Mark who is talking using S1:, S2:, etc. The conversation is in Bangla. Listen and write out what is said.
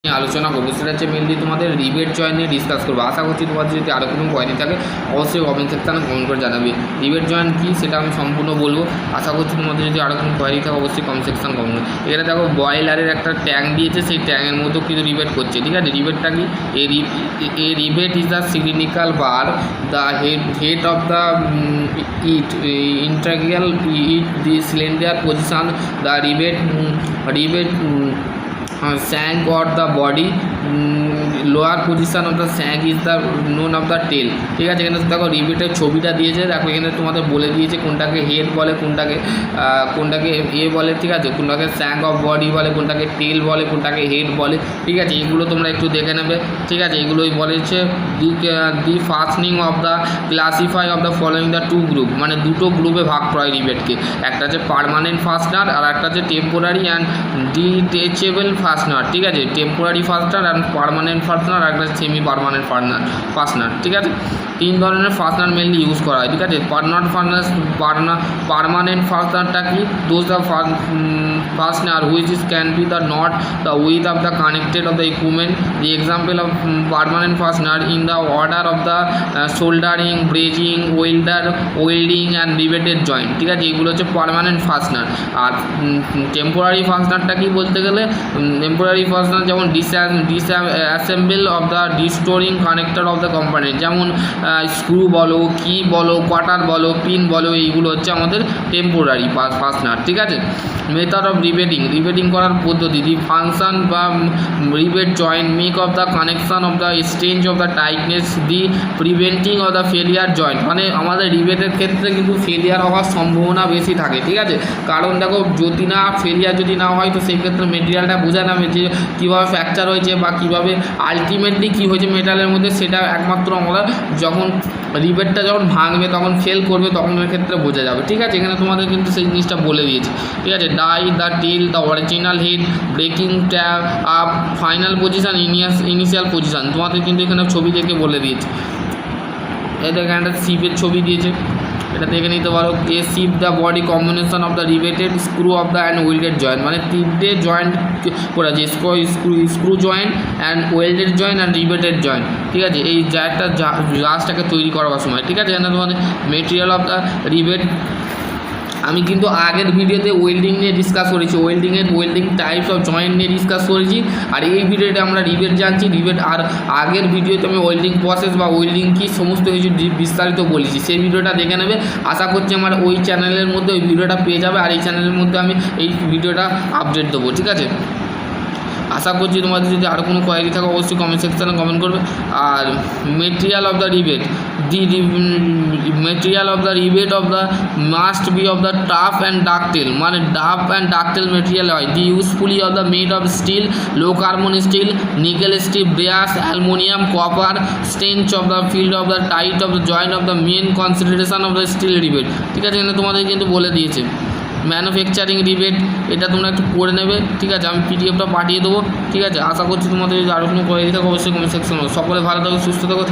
S1: আলোচনা করবো সেটা হচ্ছে মেনলি তোমাদের রিবেট জয়েন নিয়ে ডিসকাস করবো। আশা করছি তোমাদের যদি আরও কোনো কোয়ারি থাকে অবশ্যই কমেন্ট সেকশানে কমেন্ট করে জানাবে। রিবেট জয়েন কী সেটা আমি সম্পূর্ণ বলবো। আশা করছি তোমাদের যদি আরও কোনো কোয়ারি থাকে অবশ্যই কমেন্ট সেকশান কমেন্ট। এখানে দেখো বয়লারের একটা ট্যাঙ্ক দিয়েছে, সেই ট্যাঙ্কের মধ্যেও কিন্তু রিবেট করছে, ঠিক আছে। রিবেটটা কি? A rivet is the cylindrical bar the head of the integral it the cylinder position the rivet shank or the body lower position of the shank is the known of the tail, ঠিক আছে। এখানে দেখো রিবেটের ছবিটা দিয়েছে, দেখো এখানে তোমাদের বলে দিয়েছে কোনটাকে হেড বলে, কোনটাকে বলে, ঠিক আছে, কোনটাকে স্যাঙ্ক অফ বডি বলে, কোনটাকে টেল বলে, কোনটাকে হেড বলে, ঠিক আছে। এইগুলো তোমরা একটু দেখে নেবে, ঠিক আছে। এগুলোই বলেছে the fastening of the classify of the following the two group, মানে দুটো গ্রুপে ভাগ করা হয় রিবেটকে। একটা হচ্ছে পার্মানেন্ট ফাস্টনার আর একটা হচ্ছে টেম্পোরারি অ্যান্ড ডিটেচেবল ফাস্টনার, ঠিক আছে। টেম্পোরারি ফাস্টনার অ্যান্ড পার্মানেন্ট ফাস্টনার আর একটা সেমি পার্মানেন্ট ফাস্টনার, ঠিক আছে। তিন ধরনের ফাস্টনার মেনলি ইউজ করা হয়, ঠিক আছে। পার্মানেন্ট ফাস্টনারটা কি? Those the fastener which is can be the not the with of the connected of the equipment. The example of permanent fastener in the order of the soldering, brazing, welding and riveted joint, ঠিক আছে। এগুলো হচ্ছে পার্মানেন্ট ফাস্টনার। আর টেম্পোরারি ফাস্টনারটা কি বলতে গেলে, টেম্পোরারি ফাস্টনার যেমন disassemble of the distorting connector of the component, যেমন স্ক্রু বলো, কি বলো, কোয়ার্টার বলো, পিন বলো, এইগুলো হচ্ছে আমাদের টেম্পোরারি ফাস্টনার, ঠিক আছে। মেথড অফ রিবেটিং করার পদ্ধতি, দি ফাংশন বা rebate joint make of the connection off the strange of the tightness, the preventing of the failure joint, মানে আমাদের রিবেটের ক্ষেত্রে কিন্তু ফেলিয়ার হওয়ার সম্ভাবনা বেশি থাকে, ঠিক আছে। কারণ দেখো যদি না ফেলিয়ার যদি না হয় তো সেই ক্ষেত্রে মেটেরিয়ালটা বোঝা যাবে যে কীভাবে ফ্র্যাকচার হয়েছে বা কীভাবে আলটিমেটলি কী হয়েছে মেটালের মধ্যে, সেটা একমাত্র আমরা যখন রিবেটটা যখন ভাঙবে তখন ফেল করবে তখন এর ক্ষেত্রে বোঝা যাবে, ঠিক আছে। এখানে তোমাদের কিন্তু সেই জিনিসটা বলে দিয়েছে, ঠিক আছে। Die the tail the original head breaking tap up final position initial position, তোমাদের কিন্তু এখানে ছবি দেখে বলে দিয়েছে। এদের এখানে একটা শিপের ছবি দিয়েছে, এটা দেখে নিতে পারো। A ship the body combination of the riveted screw of the and welded joint, মানে তিনটে জয়েন্ট করা আছে, screw joint and welded joint and riveted joint, ঠিক আছে। এই জায়গাটা জাহাজটাকে তৈরি করার সময়, ঠিক আছে। এখানে তোমাদের মেটেরিয়াল অফ দ্য রিবেট, আমি কিন্তু আগের ভিডিওতে ওয়েল্ডিং নিয়ে ডিসকাস করেছি, ওয়েল্ডিং টাইপস অফ জয়েন্ট নিয়ে ডিসকাস করেছি। আর এই ভিডিওতে আমরা রিবেট জানছি, রিবেট। আর আগের ভিডিওতে আমি ওয়েল্ডিং প্রসেস বা ওয়েল্ডিং কি সমস্ত কিছু বিস্তারিত বলেছি, সেই ভিডিওটা দেখে নেবে। আশা করছি আমার ওই চ্যানেলের মধ্যে ওই ভিডিওটা পেয়ে যাবে, আর এই চ্যানেলের মধ্যে আমি এই ভিডিওটা আপডেট দেবো, ঠিক আছে। আশা করছি তোমাদের যদি আরও কোনো কোয়ারি থাকে অবশ্যই কমেন্ট সেকশানে কমেন্ট করবে। আর material of the rivet, material of the rivet of the must be of the tough and ductile, মানে ডাফ অ্যান্ড ডাকটেল মেটেরিয়াল হয়। The usefully of the made of steel, low carbon steel, nickel steel, brass, aluminium, copper, strength of the field of the tight of the joint of the main consideration of the steel rivet, ঠিক আছে। এখানে তোমাদের কিন্তু বলে দিয়েছে ম্যানুফ্যাকচারিং রিবেট, এটা তোমরা একটু পড়ে নেবে, ঠিক আছে। আমি পিডিএফটা পাঠিয়ে দেবো, ঠিক আছে। আশা করছি তোমাদের যদি আরও কোনো কোয়ারি থাকে অবশ্যই কমেন্ট সেকশনে। সকলে ভালো থাকো, সুস্থ থাকো।